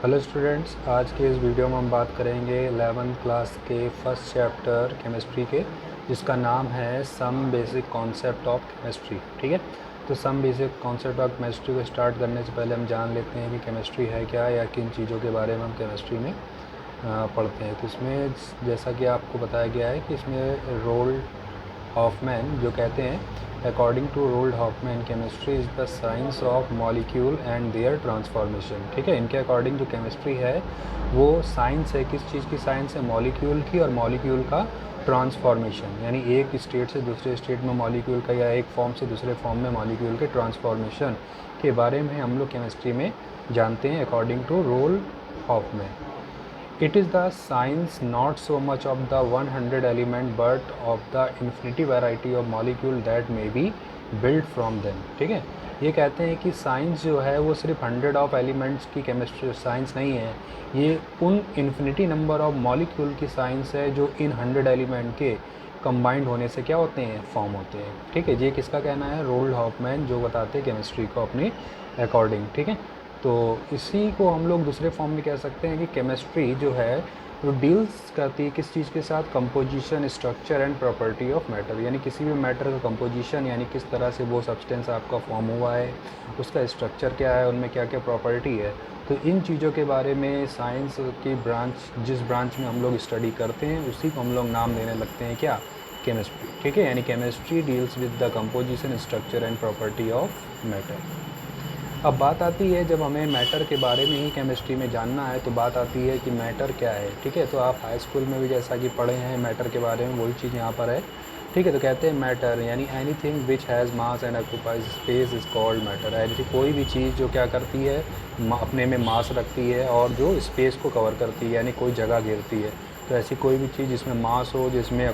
Hello students, आज के इस वीडियो में हम बात करेंगे 11th क्लास के फर्स्ट चैप्टर केमिस्ट्री के, जिसका नाम है some basic concept of chemistry. ठीक है, तो some basic concept of chemistry को स्टार्ट करने से पहले हम जान लेते हैं कि केमिस्ट्री है क्या, या किन चीज़ों के बारे में हम केमिस्ट्री में पढ़ते हैं। तो इसमें जैसा कि आपको बताया गया है कि इसमें रोल्ड हॉफमैन जो कहते हैं, according to Roald Hoffmann chemistry is the science of molecule and their transformation. ठीक है, इनके अकॉर्डिंग जो केमिस्ट्री है वो साइंस है, किस चीज़ की साइंस है? मॉलिक्यूल की, और मॉलिक्यूल का ट्रांसफॉर्मेशन, यानी एक स्टेट से दूसरे स्टेट में मॉलिक्यूल का, या एक फॉर्म से दूसरे फॉर्म में मॉलिक्यूल के ट्रांसफॉर्मेशन के बारे में हम लोग केमिस्ट्री में जानते हैं according to Roald Hoffmann. It is the science not so much of the 100 element but of the infinity variety of molecule that may be built from them। ठीक है, ये कहते हैं कि साइंस जो है वो सिर्फ 100 ऑफ एलिमेंट्स की केमिस्ट्री साइंस नहीं है, ये उन इन्फिनिटी नंबर ऑफ मॉलिक्यूल की साइंस है जो इन 100 एलिमेंट के कंबाइंड होने से क्या होते हैं? फॉर्म होते हैं। ठीक है, ये किसका कहना है? रोल्ड हॉफमैन, जो बताते हैं केमिस्ट्री को अपने अकॉर्डिंग। ठीक है, तो इसी को हम लोग दूसरे फॉर्म में कह सकते हैं कि केमिस्ट्री जो है वो डील्स करती है किस चीज़ के साथ? Composition, structure and property of matter, यानी किसी भी मैटर का कंपोजिशन, यानी किस तरह से वो सब्सटेंस आपका फॉर्म हुआ है, उसका स्ट्रक्चर क्या है, उनमें क्या क्या प्रॉपर्टी है। तो इन चीज़ों के बारे में साइंस की ब्रांच, जिस ब्रांच में हम लोग स्टडी करते हैं, उसी को हम लोग नाम देने लगते हैं क्या? केमिस्ट्री। ठीक है, यानी chemistry deals with the composition, structure and property of matter. अब बात आती है, जब हमें मैटर के बारे में ही केमिस्ट्री में जानना है तो बात आती है कि मैटर क्या है। ठीक है, तो आप हाई स्कूल में भी जैसा कि पढ़े हैं मैटर के बारे में, वही चीज़ यहाँ पर है। ठीक है, तो कहते हैं मैटर यानी anything which has mass and occupies space is called matter. यानी कोई भी चीज़ जो क्या करती है, अपने में मास रखती है और जो स्पेस को कवर करती है, यानी कोई जगह घेरती है। तो ऐसी कोई भी चीज़ जिसमें मास हो, जिसमें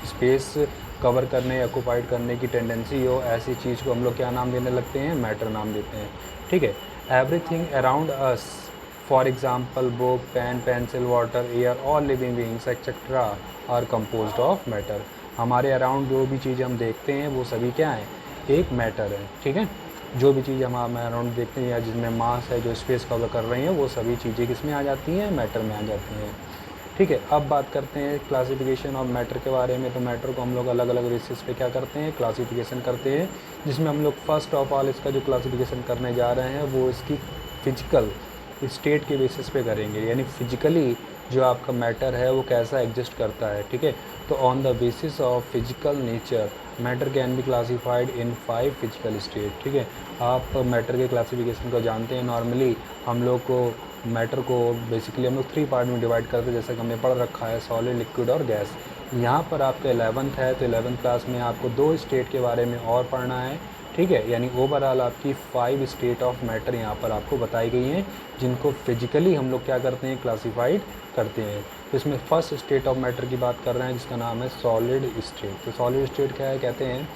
स्पेस कवर करने, ऑक्यूपाइड करने की टेंडेंसी हो, ऐसी चीज़ को हम लोग क्या नाम देने लगते हैं? मैटर नाम देते हैं। ठीक है, everything around us, for example book, pen, pencil, water, air, all living beings etcetera are composed of matter. हमारे अराउंड जो भी चीज़ हम देखते हैं वो सभी क्या है? एक मैटर है। ठीक है, जो भी चीज़ हम अराउंड देखते हैं या जिसमें मास है, जो स्पेस कवर कर रही हैं, वो सभी चीज़ें किस में आ जाती हैं? मैटर में आ जाती हैं। ठीक है, अब बात करते हैं क्लासिफिकेशन ऑफ मैटर के बारे में। तो मैटर को हम लोग अलग अलग बेसिस पे क्या करते हैं? क्लासिफिकेशन करते हैं, जिसमें हम लोग फर्स्ट ऑफ ऑल इसका जो क्लासिफिकेशन करने जा रहे हैं वो इसकी फिजिकल स्टेट के बेसिस पे करेंगे, यानी फिजिकली जो आपका मैटर है वो कैसा एग्जिस्ट करता है। ठीक है, तो on the basis of physical nature matter can be classified in 5 physical state. ठीक है, आप मैटर के क्लासिफिकेशन को जानते हैं। नॉर्मली हम लोग को मैटर को बेसिकली हम लोग 3 पार्ट में डिवाइड करते हैं, जैसा कि हमने पढ़ रखा है, सॉलिड, लिक्विड और गैस। यहाँ पर आपका 11th है, तो 11th क्लास में आपको 2 स्टेट के बारे में और पढ़ना है। ठीक है, यानी ओवरऑल आपकी 5 स्टेट ऑफ मैटर यहाँ पर आपको बताई गई हैं, जिनको फिजिकली हम लोग क्या करते हैं? क्लासीफाइड करते हैं। तो इसमें फर्स्ट स्टेट ऑफ मैटर की बात कर रहे हैं, जिसका नाम है सॉलिड स्टेट। तो सॉलिड स्टेट क्या है? कहते हैं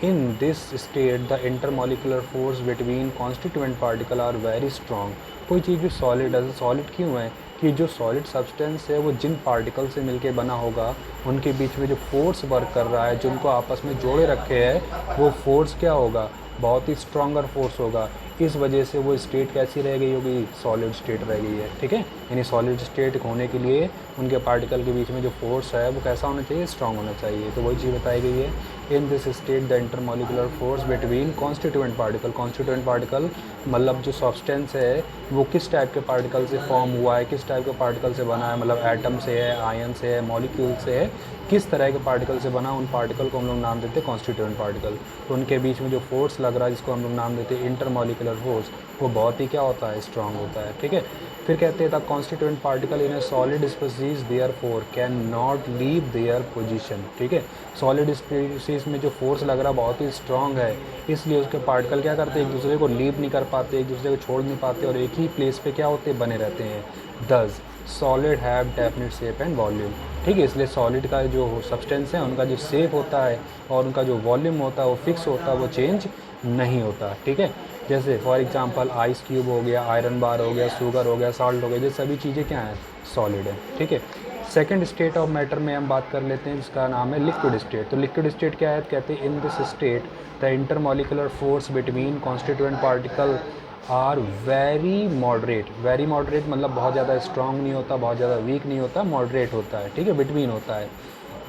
in this state the intermolecular force between constituent particle are very strong। कोई चीज़ भी सॉलिड है, सॉलिड क्यों है? कि जो सॉलिड सब्सटेंस है वो जिन पार्टिकल से मिलके बना होगा, उनके बीच में जो फोर्स वर्क कर रहा है, जो उनको आपस में जोड़े रखे हैं, वो फोर्स क्या होगा? बहुत ही स्ट्रॉन्गर फोर्स होगा। इस वजह से वो स्टेट कैसी रह गई होगी? सॉलिड स्टेट रह गई है। ठीक है, यानी सॉलिड स्टेट होने के लिए उनके पार्टिकल के बीच में जो फोर्स है वो कैसा होना चाहिए? स्ट्रॉन्ग होना चाहिए। तो वही चीज़ बताई गई है, इन this state the intermolecular force between constituent particle. Constituent particle मतलब जो सब्सटेंस है वो किस टाइप के पार्टिकल से फॉर्म हुआ है, किस टाइप के पार्टिकल से बना है, मतलब एटम से है, आयन से है, मॉलिक्यूल से है, किस तरह के पार्टिकल से बना, उन पार्टिकल को हम लोग नाम देते हैं कॉन्स्टिट्यूएंट पार्टिकल। तो उनके बीच में जो फोर्स लग रहा है, जिसको हम लोग नाम देते हैं इंटरमॉलिकुलर फोर्स, वो बहुत ही क्या होता है? स्ट्रांग होता है। ठीक है, फिर कहते हैं the constituent particle in A solid species therefore can not leave their position. ठीक है, सॉलिड स्पीसीज में जो फोर्स लग रहा है बहुत ही स्ट्रांग है, इसलिए उसके पार्टिकल क्या करते हैं? एक दूसरे को लीव नहीं कर पाते, एक दूसरे को छोड़ नहीं पाते, और एक ही प्लेस पे क्या होते? बने रहते हैं। दस solid have definite shape and volume. ठीक है, इसलिए सॉलिड का जो सब्सटेंस है उनका जो शेप होता है और उनका जो वॉल्यूम होता है वो फिक्स होता है, वो चेंज नहीं होता। ठीक है, जैसे फॉर एग्जांपल आइस क्यूब हो गया, आयरन बार हो गया, शुगर हो गया, सॉल्ट हो गया, ये सभी चीज़ें क्या हैं? सॉलिड है। ठीक है, सेकंड स्टेट ऑफ मैटर में हम बात कर लेते हैं, जिसका नाम है लिक्विड स्टेट। तो लिक्विड स्टेट क्या है? कहते हैं in this state the intermolecular force between constituent particle are very moderate. Very moderate मतलब बहुत ज़्यादा स्ट्रॉन्ग नहीं होता, बहुत ज़्यादा वीक नहीं होता, मॉडरेट होता है, ठीक है, बिटवीन होता है।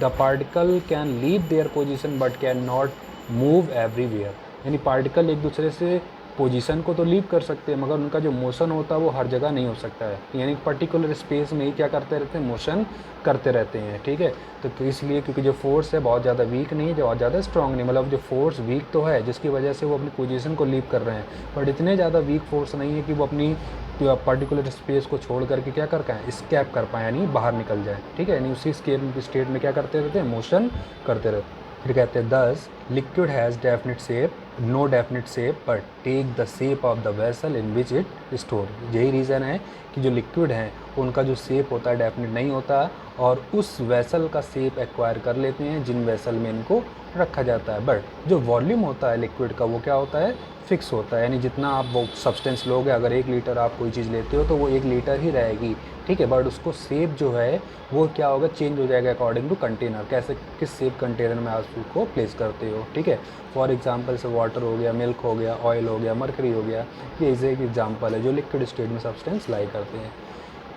The particle can leave their position but can not move everywhere. यानी पार्टिकल एक दूसरे से पोजीशन को तो लीव कर सकते हैं, मगर उनका जो मोशन होता है वो हर जगह नहीं हो सकता है, यानी पर्टिकुलर स्पेस में ही क्या करते रहते हैं, मोशन करते रहते हैं, ठीक है। तो इसलिए क्योंकि जो फोर्स है बहुत ज़्यादा वीक नहीं है, बहुत ज़्यादा स्ट्रॉन्ग नहीं, मतलब जो फोर्स वीक तो है जिसकी वजह से वो अपनी पोजीशन को लीव कर रहे हैं, बट इतने ज़्यादा वीक फोर्स नहीं है कि वो अपनी पर्टिकुलर स्पेस को छोड़ करके क्या कर पाएँ, स्केप कर पाएँ, यानी बाहर निकल जाए, ठीक है। यानी उसी स्टेट में क्या करते रहते हैं, मोशन करते रहते हैं। फिर कहते हैं thus liquid has definite shape, no definite shape but take the shape of the vessel in which it store. यही रीज़न है कि जो लिक्विड हैं उनका जो शेप होता है डेफिनेट नहीं होता, और उस वेसल का शेप एक्वायर कर लेते हैं जिन वेसल में इनको रखा जाता है। बट जो वॉल्यूम होता है लिक्विड का वो क्या होता है, फिक्स होता है, यानी जितना आप वो सब्सटेंस लोगे, अगर 1 लीटर आप कोई चीज़ लेते हो तो वो 1 लीटर ही रहेगी, ठीक है। बट उसको शेप जो है वो क्या होगा, चेंज हो जाएगा अकॉर्डिंग टू कंटेनर, कैसे किस शेप कंटेनर में आप उसको प्लेस करते हो, ठीक है। फॉर एग्जांपल से वाटर हो गया, मिल्क हो गया, ऑयल हो गया, मरकरी हो गया, ये इसे एक एग्जांपल है जो लिक्विड स्टेट में सब्सटेंस लाई करते हैं।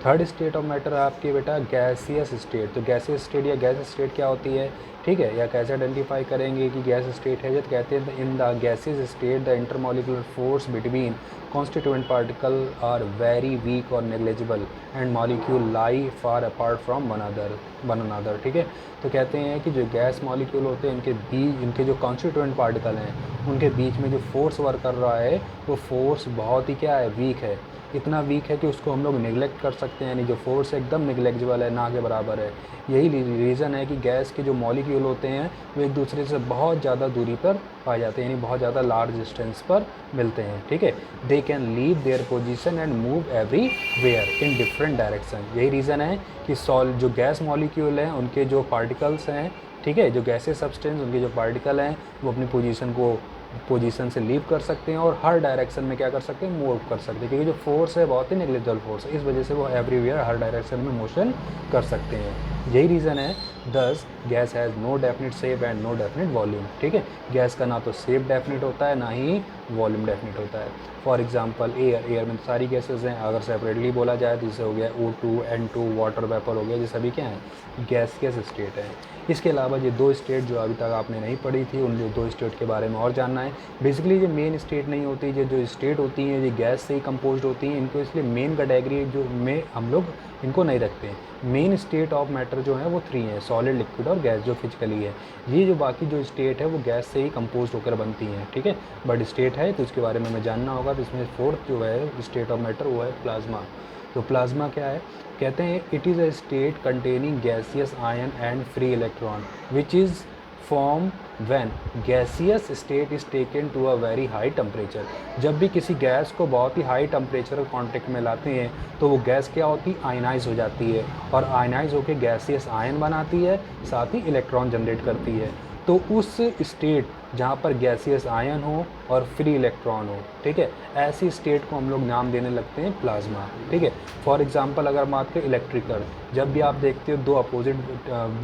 थर्ड स्टेट ऑफ मैटर आपके बेटा गैसियस स्टेट। तो गैसियस स्टेट या गैस स्टेट क्या होती है, ठीक है, या कैसे आइडेंटिफाई करेंगे कि गैस स्टेट है, जब कहते हैं in the gaseous state the intermolecular force between constituent particle are very weak or negligible and molecule lie far apart from one another, ठीक है। तो कहते हैं कि जो गैस मॉलिक्यूल होते हैं इनके जो कॉन्स्टिट्यूएंट पार्टिकल हैं उनके बीच में जो फोर्स वर्क कर रहा है वो फोर्स बहुत ही क्या है, वीक है, इतना वीक है कि उसको हम लोग निगलेक्ट कर सकते हैं, यानी जो फोर्स एकदम निगलेक्टेबल है, ना के बराबर है। यही रीज़न है कि गैस के जो मॉलिक्यूल होते हैं वो एक दूसरे से बहुत ज़्यादा दूरी पर पाए जाते हैं, यानी बहुत ज़्यादा लार्ज डिस्टेंस पर मिलते हैं, ठीक है। They can leave their position and move everywhere in different direction. यही रीज़न है कि जो गैस मॉलिक्यूल हैं उनके जो पार्टिकल्स हैं, ठीक है, जो गैसेस सब्सटेंस उनके जो पार्टिकल हैं वो अपनी पोजीशन से लीव कर सकते हैं और हर डायरेक्शन में क्या कर सकते हैं, मूव कर सकते हैं, क्योंकि जो फोर्स है बहुत ही नेग्लिजिबल फोर्स है, इस वजह से वो एवरीवेयर हर डायरेक्शन में मोशन कर सकते हैं। यही रीज़न है thus gas has no definite shape and no definite volume, ठीक है। गैस का ना तो शेप डेफिनेट होता है ना ही वॉल्यूम डेफिनेट होता है। फॉर एग्जांपल एयर में सारी गैसेज हैं, अगर सेपरेटली बोला जाए तो जैसे हो गया O2 N2 वाटर वेपर हो गया, ये सभी क्या हैं, गैसियस स्टेट है। इसके अलावा ये 2 स्टेट जो अभी तक आपने नहीं पढ़ी थी, उन 2 स्टेट के बारे में और जानना है। बेसिकली ये मेन स्टेट नहीं होती, ये जो स्टेट होती हैं ये गैस से ही कंपोज्ड होती हैं, इनको इसलिए मेन कैटेगरी जो में हम लोग इनको नहीं रखते हैं। मेन स्टेट ऑफ मैटर जो है वो 3 हैं, सॉलिड, लिक्विड और गैस, जो फिजिकली है। ये जो बाकी जो स्टेट है वो गैस से ही कंपोज होकर बनती हैं, ठीक है। बट स्टेट है तो इसके बारे में हमें जानना होगा। तो इसमें 4th जो है स्टेट ऑफ मैटर वो है प्लाज्मा। तो प्लाज्मा क्या है, कहते हैं it is a state containing gaseous ion and free electron which is form when gaseous state is taken to a very high temperature. जब भी किसी गैस को बहुत ही हाई टेम्परेचर कॉन्टेक्ट में लाते हैं तो वो गैस क्या होती है, आयनाइज हो जाती है, और आयनाइज होकर गैसियस आयन बनाती है, साथ ही इलेक्ट्रॉन जनरेट करती है। तो उस स्टेट जहाँ पर गैसियस आयन हो और फ्री इलेक्ट्रॉन हो, ठीक है, ऐसी स्टेट को हम लोग नाम देने लगते हैं प्लाज्मा, ठीक है। फॉर एग्जांपल अगर बात करें इलेक्ट्रिकल, जब भी आप देखते हो 2 अपोजिट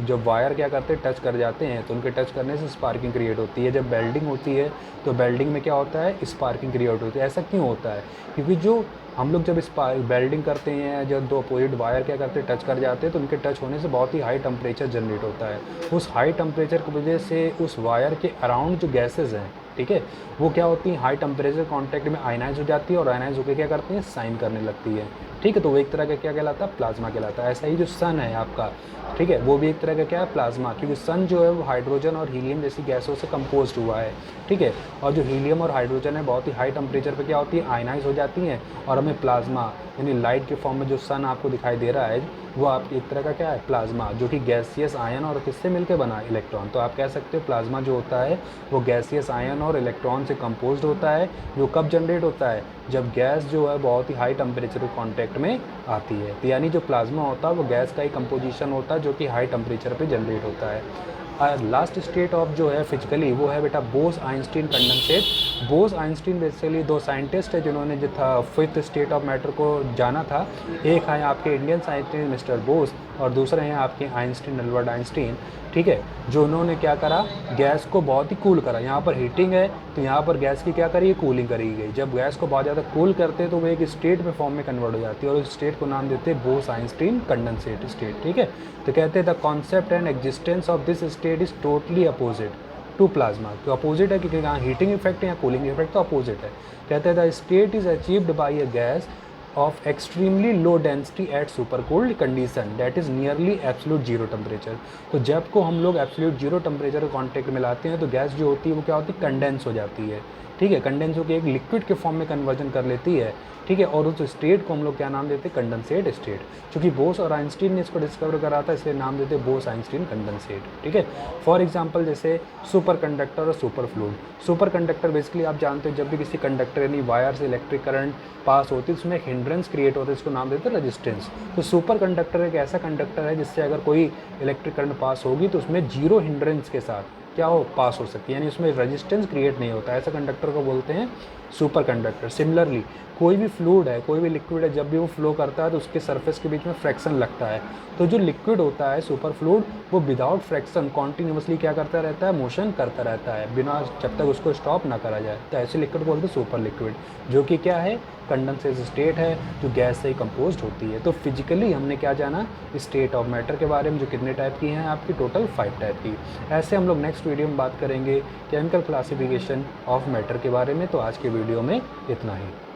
जब वायर क्या करते हैं, टच कर जाते हैं तो उनके टच करने से स्पार्किंग क्रिएट होती है। जब वेल्डिंग होती है तो वेल्डिंग में क्या होता है, स्पार्किंग क्रिएट होती है। ऐसा क्यों होता है, क्योंकि जो हम लोग जब वेल्डिंग करते हैं, जब 2 अपोजिट वायर क्या करते हैं, टच कर जाते हैं तो उनके टच होने से बहुत ही हाई टेम्परेचर जनरेट होता है। उस हाई टेम्परेचर की वजह से उस वायर के अराउंड जो गैसेज हैं, ठीक है, वो क्या होती हैं, हाई टेम्परेचर कांटेक्ट में आयनाइज हो जाती है, और आयनाइज होकर क्या करते हैं, शाइन करने लगती है, ठीक है। तो वो एक तरह का क्या कहलाता है, प्लाज्मा कहलाता है। ऐसा ही जो सन है आपका, ठीक है, वो भी एक तरह का क्या है, प्लाज्मा, क्योंकि सन जो है वो हाइड्रोजन और हीलियम जैसी गैसों से कंपोज्ड हुआ है, ठीक है। और जो हीलियम और हाइड्रोजन है बहुत ही हाई टेम्परेचर पे क्या होती है, आयनाइज हो जाती हैं, और हमें प्लाज्मा यानी लाइट के फॉर्म में जो सन आपको दिखाई दे रहा है वो आपकी एक तरह का क्या है, प्लाज्मा, जो कि गैसियस आयन और किससे मिलकर बना है, इलेक्ट्रॉन। तो आप कह सकते हो प्लाज्मा जो होता है वो गैसियस आयन और इलेक्ट्रॉन से कंपोज्ड होता है, जो कब जनरेट होता है, जब गैस जो है बहुत ही हाई टेम्परेचर के कॉन्टैक्ट में आती है। तो यानी जो प्लाज्मा होता है वो गैस का ही कंपोजिशन होता है जो कि हाई टेम्परेचर पे जनरेट होता है। लास्ट स्टेट ऑफ जो है फिजिकली वो है बेटा Bose Einstein condensate. Bose Einstein basically 2 scientist है जिन्होंने जो था 5th स्टेट ऑफ मैटर को जाना था। एक है आपके इंडियन साइंटिस्ट मिस्टर बोस, और दूसरे हैं आपके आइंस्टीन, अल्बर्ट आइंस्टीन, ठीक है, जो उन्होंने क्या करा, गैस को बहुत ही कूल करा। यहाँ पर हीटिंग है, तो यहाँ पर गैस की क्या करी, कूलिंग करी गई। जब गैस को बहुत ज़्यादा कूल करते हैं तो वो एक स्टेट में फॉर्म में कन्वर्ट हो जाती है और उस स्टेट को नाम देते हैं बोस-आइंस्टीन कंडेंसेट स्टेट। ठीक है, तो कहते हैं the concept and existence of this state is totally opposite to plasma. तो अपोजिट है क्योंकि यहाँ हीटिंग इफेक्ट है या कूलिंग इफेक्ट, तो अपोजिट है। कहते हैं the state is achieved by a gas of extremely low density at supercooled condition that is nearly absolute zero temperature। तो जब को हम लोग एब्सोल्यूट जीरो टेम्परेचर कॉन्टेक्ट में लाते हैं तो गैस जो होती है वो क्या होती है, कंडेंस हो जाती है। ठीक है, कंडेंस होकर एक लिक्विड के फॉर्म में कन्वर्जन कर लेती है। ठीक है, और उस स्टेट को हम लोग क्या नाम देते हैं, कंडेंसेट स्टेट। क्योंकि बोस और आइंस्टीन ने इसको डिस्कवर करा था इसलिए नाम देते हैं बोस आइंस्टीन कंडेंसेट। ठीक है, फॉर एग्जांपल जैसे सुपर कंडक्टर और super fluid. Super conductor basically आप जानते हो जब भी किसी कंडक्टर यानी वायर से इलेक्ट्रिक करंट पास होती है उसमें एक हिंड्रेंस क्रिएट होता है, इसको नाम देते हैं रेजिस्टेंस। तो सुपर कंडक्टर एक ऐसा कंडक्टर है जिससे अगर कोई इलेक्ट्रिक करंट पास होगी तो उसमें जीरो हिंड्रेंस के साथ क्या हो, पास हो सकती है, यानी उसमें रेजिस्टेंस क्रिएट नहीं होता। ऐसा कंडक्टर को बोलते हैं सुपर कंडक्टर। सिमिलरली कोई भी फ्लूइड है, कोई भी लिक्विड है, जब भी वो फ्लो करता है तो उसके सरफेस के बीच में फ्रैक्शन लगता है। तो जो लिक्विड होता है सुपर फ्लूइड वो विदाउट फ्रैक्शन कॉन्टिन्यूसली क्या करता रहता है, मोशन करता रहता है बिना, जब तक उसको स्टॉप ना करा जाए। तो ऐसे लिक्विड बोलते हैं सुपर लिक्विड, जो कि क्या है, कंडेंसेट स्टेट है, जो गैस से ही कंपोज होती है। तो फिजिकली हमने क्या जाना, स्टेट ऑफ मैटर के बारे में, जो कितने टाइप की हैं आपकी, टोटल 5 टाइप की। ऐसे हम लोग नेक्स्ट वीडियो में बात करेंगे केमिकल क्लासिफिकेशन ऑफ मैटर के बारे में। तो आज के वीडियो में इतना ही।